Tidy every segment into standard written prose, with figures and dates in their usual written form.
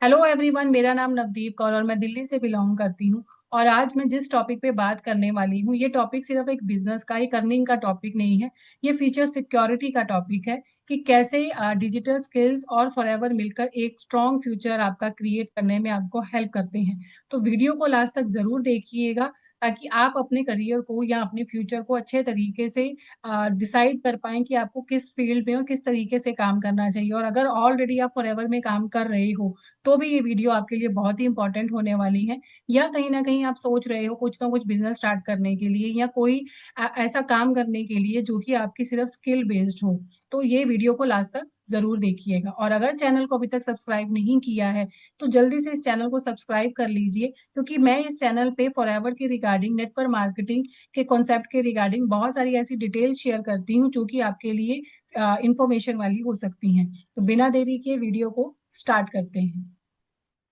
Hello everyone, मेरा नाम नवदीप कौर और मैं दिल्ली से बिलोंग करती हूँ। और आज मैं जिस टॉपिक पे बात करने वाली हूँ, ये टॉपिक सिर्फ एक बिजनेस का, एक अर्निंग का टॉपिक नहीं है। ये फ्यूचर सिक्योरिटी का टॉपिक है कि कैसे डिजिटल स्किल्स और फॉरएवर मिलकर एक स्ट्रॉन्ग फ्यूचर आपका क्रिएट करने में आपको हेल्प करते हैं। तो वीडियो को लास्ट तक जरूर देखिएगा, ताकि आप अपने करियर को या अपने फ्यूचर को अच्छे तरीके से डिसाइड कर पाएँ कि आपको किस फील्ड में और किस तरीके से काम करना चाहिए। और अगर ऑलरेडी आप फॉरएवर में काम कर रहे हो, तो भी ये वीडियो आपके लिए बहुत ही इंपॉर्टेंट होने वाली है। या कहीं न कहीं आप सोच रहे हो कुछ ना कुछ बिज़नेस स्टार्ट करने के लिए, या कोई ऐसा काम करने के लिए जो कि आपकी सिर्फ़ स्किल बेस्ड हो, तो ये वीडियो को लास्ट तक ज़रूर देखिएगा। और अगर चैनल को अभी तक सब्सक्राइब नहीं किया है, तो जल्दी से इस चैनल को सब्सक्राइब कर लीजिए, क्योंकि मैं इस चैनल पे फॉरएवर के रिगार्डिंग, नेटवर्क मार्केटिंग के कॉन्सेप्ट के रिगार्डिंग बहुत सारी ऐसी डिटेल शेयर करती हूँ, जो कि आपके लिए इन्फॉर्मेशन वाली हो सकती हैं। तो बिना देरी के वीडियो को स्टार्ट करते हैं।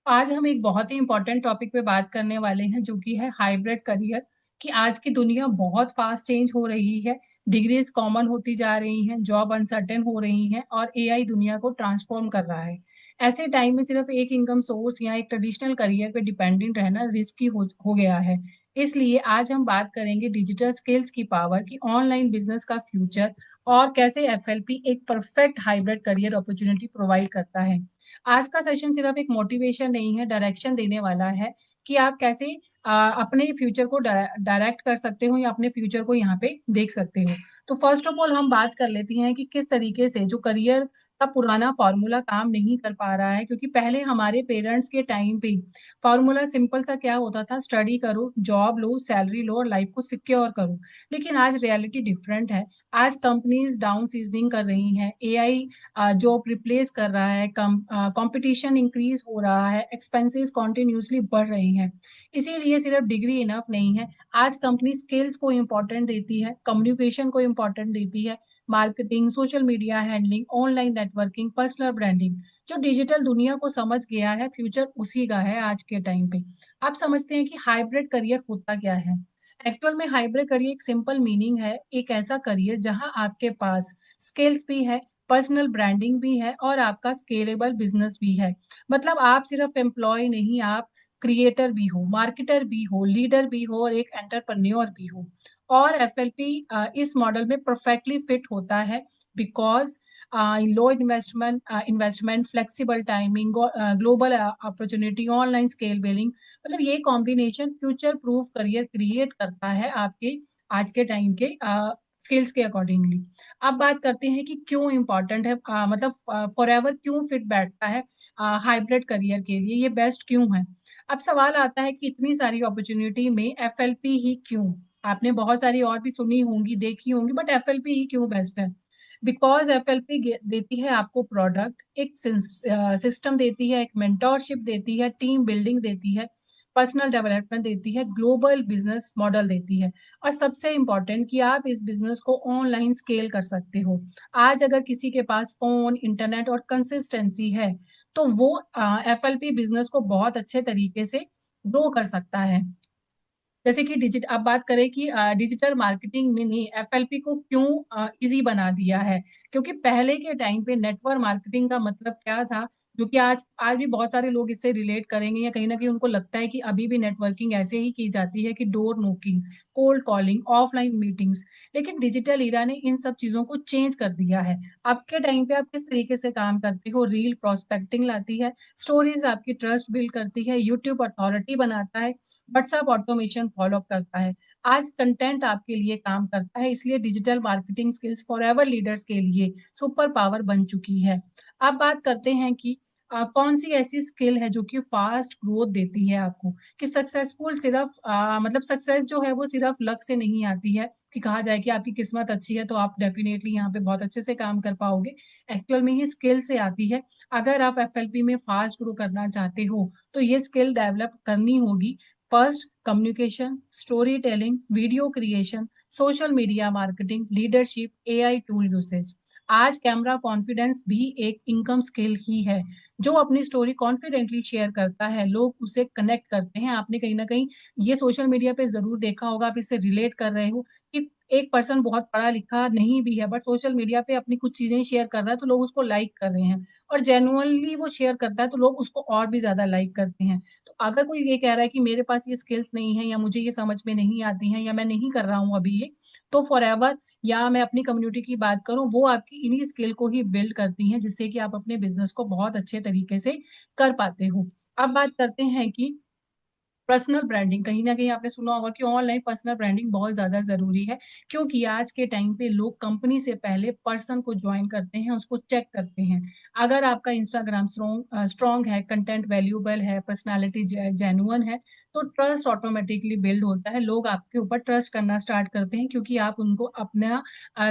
आज हम एक बहुत ही इम्पोर्टेंट टॉपिक पे बात करने वाले हैं, जो कि है हाइब्रिड करियर। कि आज की दुनिया बहुत फास्ट चेंज हो रही है, डिग्रीज कॉमन होती जा रही हैं, जॉब अनसर्टेन हो रही हैं और एआई दुनिया को ट्रांसफॉर्म कर रहा है। ऐसे टाइम में सिर्फ एक इनकम सोर्स या एक ट्रेडिशनल करियर पे डिपेंडेंट रहना रिस्की हो गया है। इसलिए आज हम बात करेंगे डिजिटल स्किल्स की पावर, की ऑनलाइन बिजनेस का फ्यूचर और कैसे एफएलपी एक perfect hybrid career opportunity provide करता है। आज का सेशन सिर्फ एक मोटिवेशन नहीं है, डायरेक्शन देने वाला है कि आप कैसे अपने फ्यूचर को डायरेक्ट कर सकते हो या अपने फ्यूचर को यहाँ पे देख सकते हो। तो फर्स्ट ऑफ ऑल हम बात कर लेते हैं कि किस तरीके से जो करियर का पुराना फॉर्मूला काम नहीं कर पा रहा है, क्योंकि पहले हमारे पेरेंट्स के टाइम पे फॉर्मूला सिंपल सा क्या होता था, स्टडी करो, जॉब लो, सैलरी लो और लाइफ को सिक्योर करो। लेकिन आज रियलिटी डिफरेंट है। आज कंपनीज डाउन सीजनिंग कर रही हैं, एआई जॉब रिप्लेस कर रहा है, कंपटीशन इंक्रीज हो रहा है, एक्सपेंसेस कॉन्टिन्यूसली बढ़ रही हैं। इसीलिए सिर्फ डिग्री इनफ नहीं है। आज कंपनी स्किल्स को इम्पोर्टेंट देती है, कम्युनिकेशन को इम्पोर्टेंट देती है, marketing, social media handling, online networking, personal branding. जो डिजिटल दुनिया को समझ गया है, फ्यूचर उसी का है आज के टाइम पे। आप समझते हैं कि हाइब्रिड करियर होता क्या है? एक्चुअल में हाइब्रिड करियर एक सिंपल मीनिंग है, एक ऐसा करियर जहां आपके पास स्किल्स भी है, पर्सनल ब्रांडिंग भी है और आपका स्केलेबल बिजनेस भी है। मतलब आप सिर्फ एम्प्लॉय नहीं, आप क्रिएटर भी हो, मार्केटर भी हो, लीडर भी हो और एक एंटरप्रेन्योर भी हो। और एफएलपी इस मॉडल में परफेक्टली फिट होता है, because low investment, flexible timing, global opportunity, online scale billing. मतलब ये combination future proof career create करता है आपके आज के टाइम के स्किल्स के अकॉर्डिंगली। अब बात करते हैं कि क्यों इम्पोर्टेंट है, मतलब फॉरएवर क्यों फिट बैठता है हाइब्रिड करियर के लिए, ये बेस्ट क्यों है। अब सवाल आता है कि इतनी सारी अपॉर्चुनिटी में एफएलपी ही क्यों? आपने बहुत सारी और भी सुनी होंगी, देखी होंगी, बट एफएलपी ही क्यों बेस्ट है? बिकॉज एफएलपी देती है आपको प्रोडक्ट, एक सिस्टम देती है, एक मेंटोरशिप देती है, टीम बिल्डिंग देती है, पर्सनल डेवलपमेंट देती है, ग्लोबल बिजनेस मॉडल देती है और सबसे इम्पोर्टेंट कि आप इस बिजनेस को ऑनलाइन स्केल कर सकते हो। आज अगर किसी के पास फोन, इंटरनेट और कंसिस्टेंसी है, तो वो एफएलपी बिजनेस को बहुत अच्छे तरीके से ग्रो कर सकता है। जैसे कि अब बात करें कि डिजिटल मार्केटिंग में ने एफएलपी को क्यों इजी बना दिया है, क्योंकि पहले के टाइम पे नेटवर्क मार्केटिंग का मतलब क्या था, जो कि आज आज भी बहुत सारे लोग इससे रिलेट करेंगे या कहीं ना कहीं उनको लगता है कि अभी भी नेटवर्किंग ऐसे ही की जाती है कि door knocking, cold calling, offline meetings. लेकिन डिजिटल ईरा ने इन सब चीजों को चेंज कर दिया है। आपके टाइम पे आप किस तरीके से काम करते हो, रील प्रोस्पेक्टिंग लाती है, स्टोरीज आपकी ट्रस्ट बिल्ड करती है, यूट्यूब अथॉरिटी बनाता है, व्हाट्सएप ऑटोमेशन फॉलो करता है। आज कंटेंट आपके लिए काम करता है, इसलिए digital marketing skills forever leaders के लिए सुपर पावर बन चुकी है। अब बात करते हैं कि कौन सी ऐसी स्किल है जो कि फास्ट ग्रोथ देती है आपको, कि सक्सेसफुल सिर्फ मतलब सक्सेस जो है वो सिर्फ लक से नहीं आती है, कि कहा जाए कि आपकी किस्मत अच्छी है तो आप डेफिनेटली यहाँ पे बहुत अच्छे से काम कर पाओगे। एक्चुअल में ये स्किल से आती है। अगर आप एफएलपी में फास्ट ग्रो करना चाहते हो, तो ये स्किल डेवलप करनी होगी। First, communication, story telling, video creation, social media marketing, leadership, AI tool usage. आज कैमरा कॉन्फिडेंस भी एक इनकम स्किल ही है। जो अपनी स्टोरी कॉन्फिडेंटली शेयर करता है, लोग उसे कनेक्ट करते हैं। आपने कहीं ना कहीं ये सोशल मीडिया पे जरूर देखा होगा, आप इससे रिलेट कर रहे हो कि एक पर्सन बहुत पढ़ा-लिखा नहीं भी है बट सोशल मीडिया पे अपनी कुछ चीज़ें शेयर कर रहा है तो लोग उसको लाइक कर रहे हैं और जेन्युइनली वो शेयर करता है तो लोग उसको और भी ज़्यादा लाइक करते हैं। तो अगर कोई ये कह रहा है कि मेरे पास ये स्किल्स नहीं है या मुझे ये समझ में नहीं आती हैं या मैं नहीं कर रहा हूँ अभी ये, तो फॉरएवर या मैं अपनी कम्युनिटी की बात करूँ, वो आपकी इन्हीं स्किल को ही बिल्ड करती हैं जिससे कि आप अपने बिज़नेस को बहुत अच्छे तरीके से कर पाते हो। अब बात करते हैं कि पर्सनल ब्रांडिंग कहीं न कहीं आपने सुना होगा कि ऑनलाइन पर्सनल ब्रांडिंग बहुत ज़्यादा ज़रूरी है, क्योंकि आज के टाइम पे लोग कंपनी से पहले पर्सन को जॉइन करते हैं, उसको चेक करते हैं। अगर आपका इंस्टाग्राम स्ट्रॉन्ग है, कंटेंट वैल्यूएबल है, पर्सनैलिटी जेन्युइन है, तो ट्रस्ट ऑटोमैटिकली बिल्ड होता है। लोग आपके ऊपर ट्रस्ट करना स्टार्ट करते हैं क्योंकि आप उनको अपना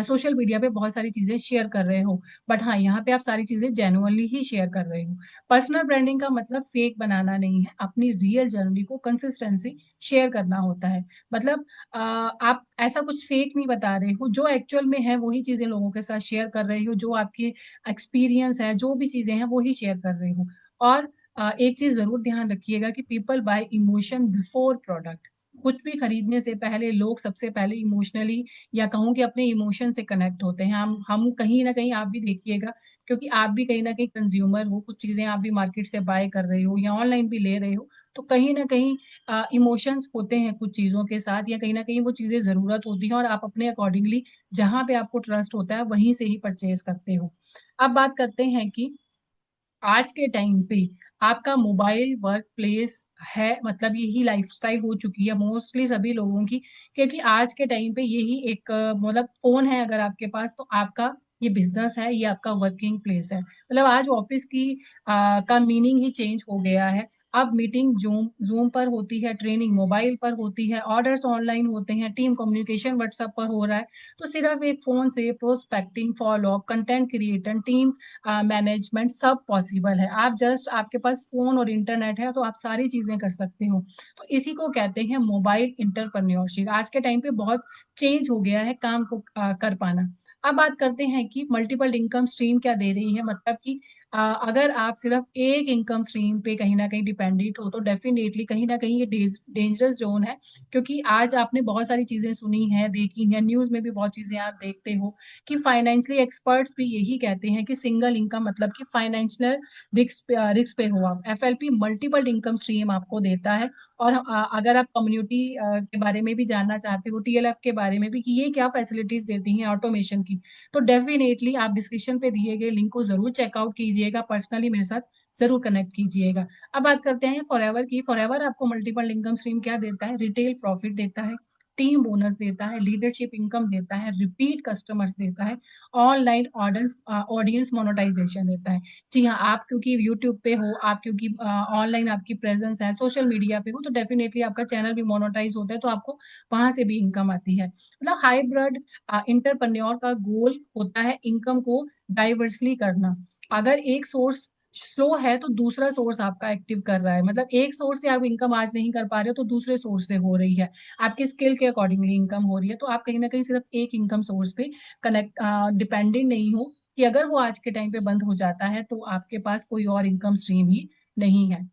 सोशल मीडिया पे बहुत सारी चीज़ें शेयर कर रहे हो। बट हाँ, यहाँ पे आप सारी चीज़ें जेन्युइनली ही शेयर कर रहे हो। पर्सनल ब्रांडिंग का मतलब फेक बनाना नहीं है, अपनी रियल जर्नी को कंसिस्टेंसी शेयर करना होता है। मतलब आप ऐसा कुछ फेक नहीं बता रहे हो, जो एक्चुअल में है वही चीज़ें लोगों के साथ शेयर कर रहे हो, जो आपकी एक्सपीरियंस है, जो भी चीज़ें हैं वही शेयर कर रहे हो। और एक चीज़ ज़रूर ध्यान रखिएगा कि people bye emotion before product. कुछ भी खरीदने से पहले लोग सबसे पहले इमोशनली या कहूँ कि अपने इमोशन से कनेक्ट होते हैं। हम कहीं न कहीं आप भी देखिएगा क्योंकि आप भी कहीं न कहीं कंज़्यूमर हो, कुछ चीज़ें आप भी मार्केट से बाय कर रहे हो या ऑनलाइन भी ले रहे हो, तो कहीं न कहीं इमोशंस होते हैं कुछ चीज़ों के साथ या कहीं न कहीं वो चीज़ें ज़रूरत होती हैं और आप अपने अकॉर्डिंगली जहाँ पे आपको ट्रस्ट होता है, वहीं से ही परचेज़ करते हो। अब बात करते हैं कि आज के टाइम पे आपका मोबाइल वर्क प्लेस है मतलब यही लाइफ़स्टाइल हो चुकी है मोस्टली सभी लोगों की क्योंकि आज के टाइम पे यही एक मतलब फ़ोन है अगर आपके पास तो आपका ये बिज़नेस है, ये आपका वर्किंग प्लेस है। मतलब आज ऑफ़िस की का मीनिंग ही चेंज हो गया है। अब मीटिंग ज़ूम पर होती है, ट्रेनिंग मोबाइल पर होती है, ऑर्डर्स ऑनलाइन होते हैं, टीम कम्युनिकेशन व्हाट्सएप पर हो रहा है। तो सिर्फ़ एक फ़ोन से prospecting, follow up, content creator, team management सब पॉसिबल है। आप जस्ट आपके पास फ़ोन और इंटरनेट है तो आप सारी चीज़ें कर सकते हो। तो इसी को कहते हैं मोबाइल एंटरप्रेन्योरशिप। आज के टाइम पे बहुत चेंज हो गया है काम को कर पाना। अब बात करते हैं कि मल्टीपल इनकम स्ट्रीम क्या दे रही है मतलब कि अगर आप सिर्फ़ एक इनकम स्ट्रीम पे कहीं न कहीं डिपेंडेंट हो तो डेफ़िनेटली कहीं न कहीं ये डेंजरस ज़ोन है क्योंकि आज आपने बहुत सारी चीज़ें सुनी हैं, देखी हैं, न्यूज़ में भी बहुत चीज़ें आप देखते हो कि फाइनेंशियली एक्सपर्ट्स भी यही कहते हैं कि सिंगल इनकम मतलब कि फाइनेंशियल रिस्क पे हो आप। एफएलपी मल्टीपल इनकम स्ट्रीम आपको देता है और अगर आप कम्युनिटी के बारे में भी जानना चाहते हो, टीएलएफ के बारे में भी कि ये क्या फैसिलिटीज़ देती हैं ऑटोमेशन की, तो डेफिनिटली आप डिस्क्रिप्शन पे दिए गए लिंक को ज़रूर चेकआउट कीजिएगा, पर्सनली मेरे साथ ज़रूर कनेक्ट कीजिएगा। अब बात करते हैं फॉरएवर की, फॉरएवर आपको मल्टीपल इनकम स्ट्रीम क्या देता है? रिटेल प्रॉफिट देता है, टीम बोनस देता है, लीडरशिप इनकम देता है, रिपीट कस्टमर्स देता है, ऑनलाइन ऑडियंस मोनेटाइज़ेशन देता है। जी हाँ, आप क्योंकि यूट्यूब पे हो, आप क्योंकि ऑनलाइन आपकी प्रेज़ेंस है, सोशल मीडिया पे हो, तो डेफ़िनेटली आपका चैनल भी मोनेटाइज़ होता है, तो आपको वहाँ से भी इनकम आती है। मतलब हाइब्रिड एंटरप्रेन्योर का गोल होता है इनकम को डाइवर्सली करना। अगर एक सोर्स स्लो है, तो दूसरा सोर्स आपका एक्टिव कर रहा है। मतलब एक सोर्स से आप इनकम आज नहीं कर पा रहे हो, तो दूसरे सोर्स से हो रही है। आपकी स्किल के अकॉर्डिंगली इनकम हो रही है, तो आप कहीं न कहीं सिर्फ़ एक इनकम सोर्स पे डिपेंडेंट नहीं हो कि अगर वो आज के टाइम पे बंद हो जाता है, तो आपके पास कोई और इनकम स्ट्रीम ही नहीं है।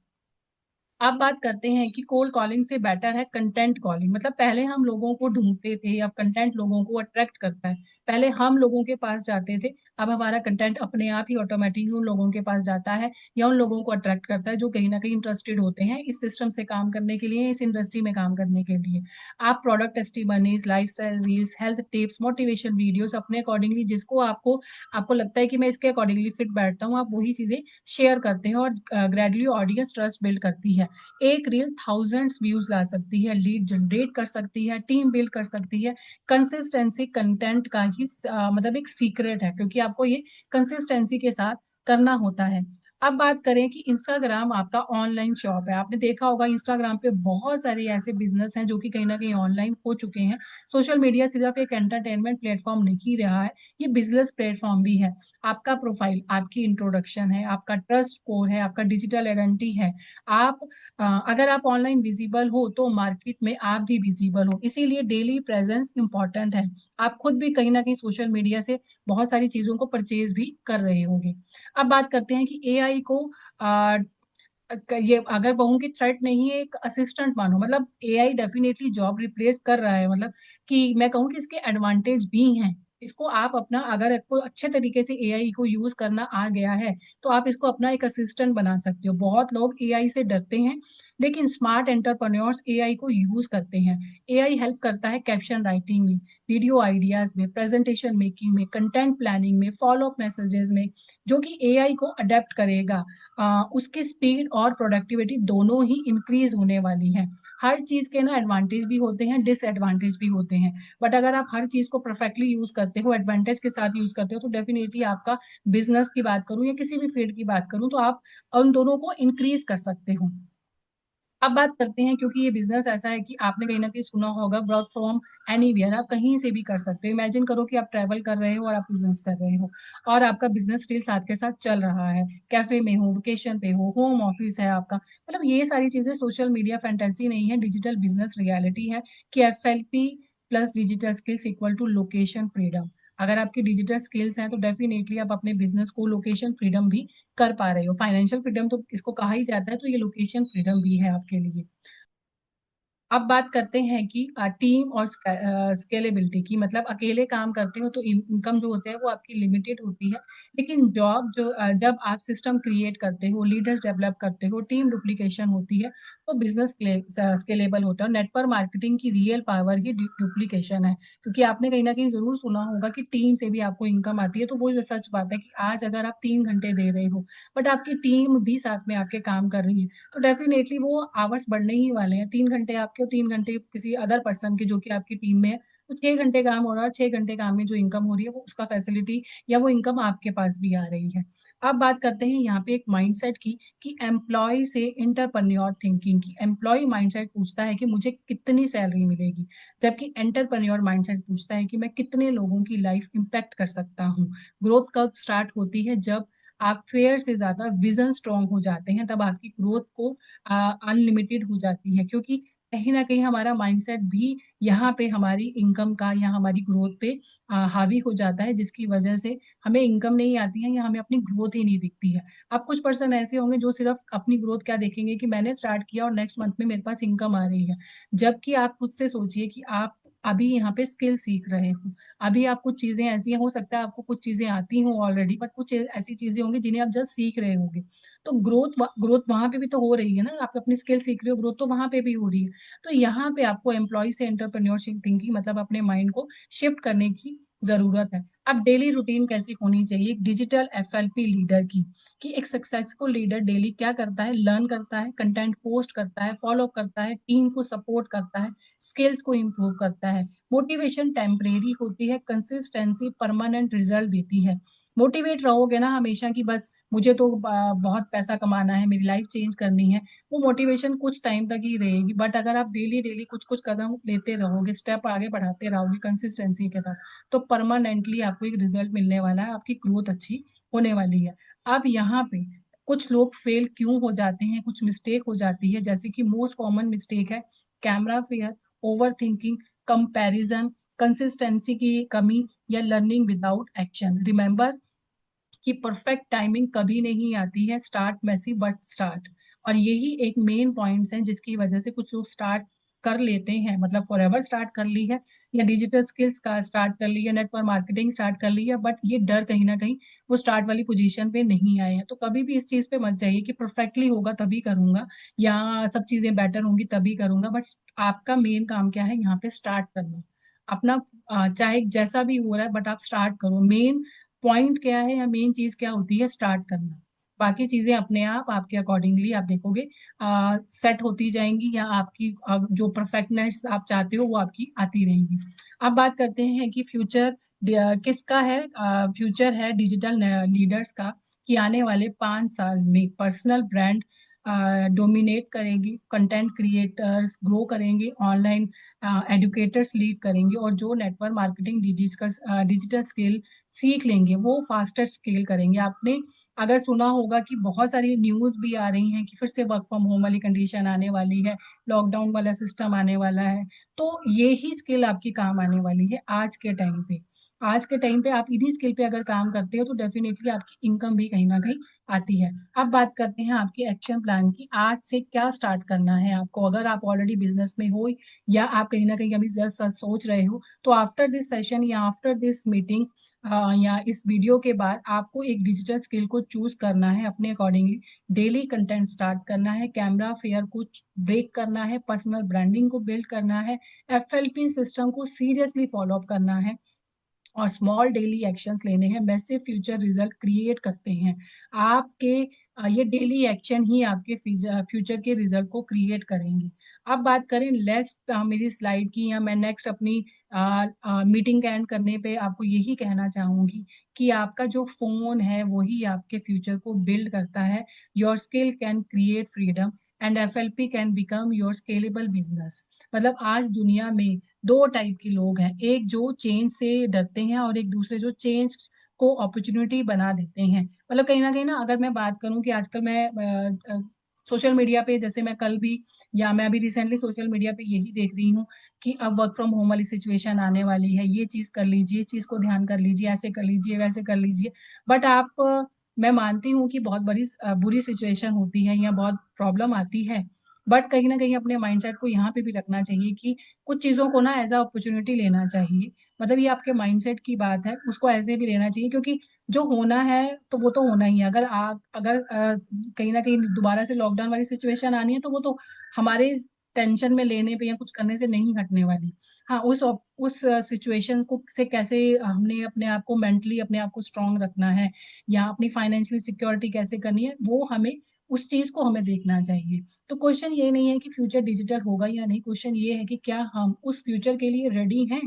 अब बात करते हैं कि कोल्ड कॉलिंग से बेटर है कंटेंट कॉलिंग मतलब पहले हम लोगों को ढूँढते थे, अब कंटेंट लोगों को अट्रैक्ट करता है। पहले हम लोगों के पास जाते थे, अब हमारा कंटेंट अपने आप ही ऑटोमैटिकली उन लोगों के पास जाता है या उन लोगों को अट्रैक्ट करता है जो कहीं न कहीं इंटरेस्टेड होते हैं इस सिस्टम से काम करने के लिए, इस इंडस्ट्री में काम करने के लिए। आप product testimonies, lifestyle reels, health tips, motivation videos अपने अकॉर्डिंगली जिसको आपको आपको लगता है कि मैं इसके अकॉर्डिंगली फिट बैठता हूँ, आप वही चीज़ें शेयर करते हैं और ग्रेजुअली ऑडियंस ट्रस्ट बिल्ड करती है। एक रील थाउज़ेंड्स व्यूज़ ला सकती है, लीड जनरेट कर सकती है, टीम बिल्ड कर सकती है। कंसिस्टेंसी कंटेंट का ही मतलब एक सीक्रेट है क्योंकि आपको ये कंसिस्टेंसी के साथ करना होता है। अब बात करें कि इंस्टाग्राम आपका ऑनलाइन शॉप है। आपने देखा होगा इंस्टाग्राम पे बहुत सारे ऐसे बिज़नेस हैं जो कि कहीं न कहीं ऑनलाइन हो चुके हैं। सोशल मीडिया सिर्फ़ एक एंटरटेनमेंट प्लेटफ़ॉर्म नहीं रहा है, ये बिज़नेस प्लेटफ़ॉर्म भी है। आपका प्रोफ़ाइल, आपकी इंट्रोडक्शन है, आपका ट्रस्ट स्कोर है, आपका डिजिटल आइडेंटिटी है। आप अगर आप ऑनलाइन विज़िबल हो तो मार्केट में आप भी विज़िबल हो, इसीलिए डेली प्रेज़ेंस इम्पोर्टेंट है। आप खुद भी कहीं न कहीं सोशल मीडिया से बहुत सारी चीज़ों को परचेज़ भी कर रहे होंगे। अब बात करते हैं कि एआई को अ ये अगर कहूँ कि थ्रेट नहीं है, एक असिस्टेंट मानो, मतलब एआई डेफिनिटली जॉब रिप्लेस कर रहा है, मतलब कि मैं कहूँ कि इसके एडवांटेज भी हैं। इसको आप अपना, अगर आपको अच्छे तरीके से एआई को यूज़ करना आ गया है, तो आप इसको अपना एक असिस्टेंट बना सकते हो। बहुत लोग एआई से डरते हैं, लेकिन स्मार्ट एंटरप्रेन्योर्स एआई को यूज़ करते हैं। एआई हेल्प करता है कैप्शन राइटिंग में, वीडियो आइडियाज़ में, प्रेज़ेंटेशन मेकिंग में, कंटेंट प्लानिंग में, फ़ॉलो-अप मैसेजेज़ में, जो कि एआई को अडैप्ट करेगा। उसकी स्पीड और प्रोडक्टिविटी दोनों ही इंक्रीज़ होने वाली है। हर चीज़ के ना एडवांटेज भी होते हैं, डिसएडवांटेज भी होते हैं। बट अगर आप हर चीज़ को परफेक्टली यूज़ करते हो, एडवांटेज के साथ यूज़ करते हो, तो डेफिनिटली आपका बिज़नेस की बात करूँ या किसी भी फील्ड की बात करूँ, तो आप उन दोनों को इंक्रीज़ कर सकते हो। अब बात करते हैं, क्योंकि ये बिज़नेस ऐसा है कि आपने कहीं न कहीं सुना होगा वर्क फ्रॉम एनीवेयर, आप कहीं से भी कर सकते हो। इमेजिन करो कि आप ट्रैवल कर रहे हो और आप बिज़नेस कर रहे हो और आपका बिज़नेस स्टिल साथ के साथ चल रहा है। कैफ़े में हो, वेकेशन पे हो, होम ऑफ़िस है आपका। मतलब ये सारी चीज़ें सोशल मीडिया फैंटेसी नहीं है, डिजिटल बिज़नेस रियलिटी है कि FLP plus digital skills equal to location freedom. अगर आपकी डिजिटल स्किल्स हैं, तो डेफ़िनिटली आप अपने बिज़नेस को लोकेशन फ्रीडम भी कर पा रहे हो। फाइनेंशियल फ्रीडम तो इसको कहा ही जाता है, तो ये लोकेशन फ्रीडम भी है आपके लिए। अब बात करते हैं कि टीम और स्केलेबिलिटी की, मतलब अकेले काम करते हो तो इनकम जो होता है वो आपकी लिमिटेड होती है। लेकिन जब आप सिस्टम क्रिएट करते हो, लीडर्स डेवलप करते हो, टीम डुप्लीकेशन होती है, तो बिज़नेस स्केलेबल होता है। और नेटवर्क मार्केटिंग की रियल पावर ही डुप्लीकेशन है। क्योंकि आपने कहीं न कहीं ज़रूर सुना होगा कि टीम से भी आपको इनकम आती है, तो वो जो सच बात है कि आज अगर आप 3 घंटे दे रहे हो, बट आपकी टीम भी साथ में आपके काम कर रही है, तो डेफ़िनेटली वो आवर्स बढ़ने ही वाले हैं। 3 घंटे आपके और 3 घंटे किसी अदर पर्सन के जो कि आपकी टीम में है, तो 6 घंटे काम हो रहा है, 6 घंटे काम में जो इनकम हो रही है, वो उसका फैसिलिटी या वो इनकम आपके पास भी आ रही है। अब बात करते हैं यहाँ पे एक माइंडसेट की, कि एम्प्लॉयी से एंटरप्रेन्योर थिंकिंग की। एम्प्लॉयी माइंडसेट पूछता है कि मुझे कितनी सैलरी मिलेगी, जबकि एंटरप्रेन्योर माइंडसेट पूछता है कि मैं कितने लोगों की लाइफ इम्पैक्ट कर सकता हूँ। ग्रोथ कब स्टार्ट होती है? जब आप फेयर से ज़्यादा विज़न स्ट्रॉन्ग हो जाते हैं, तब आपकी ग्रोथ को अनलिमिटेड हो जाती है, क्योंकि कहीं न कहीं हमारा माइंडसेट भी यहाँ पे हमारी इनकम का या हमारी ग्रोथ पे हावी हो जाता है, जिसकी वजह से हमें इनकम नहीं आती है या हमें अपनी ग्रोथ ही नहीं दिखती है। अब कुछ पर्सन ऐसे होंगे जो सिर्फ़ अपनी ग्रोथ क्या देखेंगे कि मैंने स्टार्ट किया और नेक्स्ट मंथ में मेरे पास इनकम आ रही है। जबकि आप खुद से सोचिए कि आप अभी यहाँ पे स्किल सीख रहे हो। अभी आप कुछ चीज़ें ऐसी हैं, हो सकता है आपको कुछ चीज़ें आती हों ऑलरेडी, बट कुछ ऐसी चीज़ें होंगी जिन्हें आप जस्ट सीख रहे होगे। तो ग्रोथ वहाँ पे भी तो हो रही है ना, आप अपनी स्किल सीख रहे हो, ग्रोथ तो वहाँ पे भी हो रही है। तो यहाँ पे आपको एम्प्लॉयी से एंटरप्रेन्योरशिप थिंकिंग, मतलब अपने माइंड को शिफ्ट करने की ज़रूरत है। अब डेली रूटीन कैसी होनी चाहिए डिजिटल एफएलपी लीडर की, कि एक सक्सेसफुल लीडर डेली क्या करता है, लर्न करता है, कंटेंट पोस्ट करता है, फॉलो अप करता है, टीम को सपोर्ट करता है, स्किल्स को इम्प्रूव करता है। मोटिवेशन टेम्परेरी होती है, कंसिस्टेंसी परमानेंट रिजल्ट देती है। मोटिवेट रहोगे ना हमेशा कि बस मुझे तो बहुत पैसा कमाना है, मेरी लाइफ चेंज करनी है, वो मोटिवेशन कुछ टाइम तक ही रहेगी। बट अगर आप डेली-डेली कुछ-कुछ कदम लेते रहोगे, स्टेप आगे बढ़ाते रहोगे कंसिस्टेंसी के साथ, तो परमानेंटली आपको एक रिजल्ट मिलने वाला है, आपकी ग्रोथ अच्छी होने वाली है। अब यहाँ पे कुछ लोग फेल क्यों हो जाते हैं, कुछ मिस्टेक हो जाती है, जैसे कि मोस्ट कॉमन मिस्टेक है camera fear, overthinking, comparison, consistency की कमी या लर्निंग विदाउट एक्शन। रिमेंबर कि परफेक्ट टाइमिंग कभी नहीं आती है, स्टार्ट मेसी बट स्टार्ट। और यही एक मेन पॉइंट्स हैं जिसकी वजह से कुछ लोग स्टार्ट कर लेते हैं, मतलब फॉरएवर स्टार्ट कर ली है या डिजिटल स्किल्स का स्टार्ट कर ली है, नेटवर्क मार्केटिंग स्टार्ट कर ली है, बट ये डर कहीं न कहीं वो स्टार्ट वाली पोज़ीशन पे नहीं आए हैं। तो कभी भी इस चीज़ पे मत जाइए कि परफेक्टली होगा तभी करूँगा या सब चीज़ें बेटर होंगी तभी करूँगा, बट आपका मेन काम क्या है यहाँ पे स्टार्ट करना। अपना चाहे जैसा भी हो रहा है बट आप स्टार्ट करो। मेन पॉइंट क्या है या मेन चीज़ क्या होती है स्टार्ट करना। बाकी चीज़ें अपने आप आपके अकॉर्डिंगली आप देखोगे सेट होती जाएँगी या आपकी जो परफेक्टनेस आप चाहते हो वो आपकी आती रहेगी। अब बात करते हैं कि किसका है फ्यूचर है डिजिटल लीडर्स का कि आने वाले 5 साल में पर्सनल ब्रांड डोमिनेट करेगी, कंटेंट क्रिएटर्स ग्रो करेंगे, ऑनलाइन एडुकेटर्स लीड करेंगे और जो नेटवर्क मार्केटिंग डिजिटल स्किल सीख लेंगे, वो फास्टर स्केल करेंगे। आपने अगर सुना होगा कि बहुत सारी न्यूज़ भी आ रही हैं कि फिर से वर्क फ्रॉम होम वाली कंडीशन आने वाली है, लॉकडाउन वाला सिस्टम आने वाला है, तो ये ही स्किल आपकी काम आने वाली है आज के टाइम पे। आज के टाइम पे आप इन्हीं स्किल पे अगर काम करते हो तो डेफिनिटली आपकी इनकम भी कहीं न कहीं आती है। अब बात करते हैं आपके एक्शन प्लान की, आज से क्या स्टार्ट करना है आपको? अगर आप ऑलरेडी बिज़नेस में हो या आप कहीं न कहीं अभी जस्ट सोच रहे हो, तो आफ्टर दिस सेशन या आफ्टर दिस मीटिंग या इस वीडियो के बाद आपको एक डिजिटल स्किल को चूज़ करना है अपने अकॉर्डिंगली। डेली कंटेंट स्टार्ट करना है, कैमरा फेयर को ब्रेक करना है, पर्सनल ब्रांडिंग को बिल्ड करना है, एफएलपी सिस्टम को सीरियसली फॉलो अप करना है और स्मॉल डेली एक्शंस लेने हैं, मैसिव फ्यूचर रिजल्ट क्रिएट करते हैं। आपके ये डेली एक्शन ही आपके फ्यूचर के रिजल्ट को क्रिएट करेंगे। अब बात करें नेक्स्ट मेरी स्लाइड की या मैं नेक्स्ट अपनी मीटिंग का एंड करने पे आपको यही कहना चाहूँगी कि आपका जो फ़ोन है वही आपके फ्यूचर को बिल्ड करता है। Your skill can create freedom and FLP can become your scalable business. मतलब आज दुनिया में 2 टाइप के लोग हैं, एक जो चेंज से डरते हैं और एक दूसरे जो चेंज को अपॉर्च्युनिटी बना देते हैं। मतलब कहीं न कहीं ना अगर मैं बात करूँ कि आजकल मैं सोशल मीडिया पे जैसे मैं कल भी या मैं अभी रिसेंटली सोशल मीडिया पे यही देख रही हूँ कि अब वर्क फ्रॉम होम वाली सिचुएशन आने वाली है, ये चीज़ कर लीजिए, इस चीज़ को ध्यान कर लीजिए, ऐसे कर लीजिए, वैसे कर लीजिए। बट मैं मानती हूँ कि बहुत बुरी सिचुएशन होती है या बहुत प्रॉब्लम आती है। बट कहीं न कहीं अपने माइंडसेट को यहाँ पे भी रखना चाहिए कि कुछ चीज़ों को ना एज़ अ अपॉर्च्युनिटी लेना चाहिए। मतलब ये आपके माइंडसेट की बात है, उसको ऐसे भी लेना चाहिए क्योंकि जो होना है, तो वो तो होना ही है। अगर कहीं न कहीं दोबारा से लॉकडाउन वाली सिचुएशन आनी है, तो वो तो हमारे इस टेंशन में लेने पे या कुछ करने से नहीं हटने वाली। हाँ, उस सिचुएशंस को से कैसे हमने अपने आप को मेंटली अपने आप को स्ट्रॉन्ग रखना है या अपनी फाइनेंशियल सिक्योरिटी कैसे करनी है, वो हमें उस चीज़ को हमें देखना चाहिए। तो क्वेश्चन ये नहीं है कि फ्यूचर डिजिटल होगा या नहीं, क्वेश्चन ये है कि क्या हम उस फ्यूचर के लिए रेडी हैं?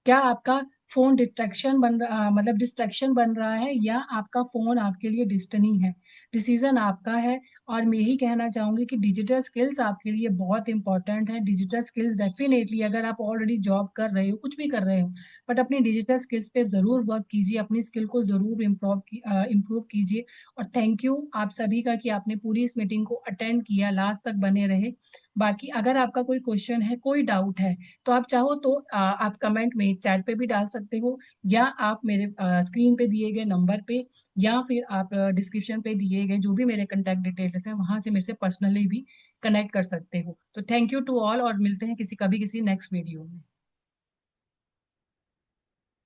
क्या आपका फ़ोन मतलब डिस्ट्रैक्शन बन रहा है या आपका फ़ोन आपके लिए डेस्टिनी है? डिसीज़न आपका है और मैं यही कहना चाहूँगी कि डिजिटल स्किल्स आपके लिए बहुत इम्पोर्टेंट है। डिजिटल स्किल्स डेफ़िनेटली अगर आप ऑलरेडी जॉब कर रहे हो, कुछ भी कर रहे हो, बट अपनी डिजिटल स्किल्स पे ज़रूर वर्क कीजिए, अपनी स्किल को ज़रूर इम्प्रूव कीजिए और थैंक यू आप सभी का कि आपने पूरी इस मीटिंग को अटेंड किया, लास्ट तक बने रहे। बाकी अगर आपका कोई क्वेश्चन है, कोई डाउट है, तो आप चाहो तो आप कमेंट में चैट पे भी डाल सकते हो या आप मेरे स्क्रीन पे दिए गए नंबर पे या फिर आप डिस्क्रिप्शन पे दिए गए जो भी मेरे कॉन्टैक्ट डिटेल्स हैं, वहाँ से मेरे से पर्सनली भी कनेक्ट कर सकते हो। तो थैंक यू टू ऑल और मिलते हैं किसी नेक्स्ट वीडियो में।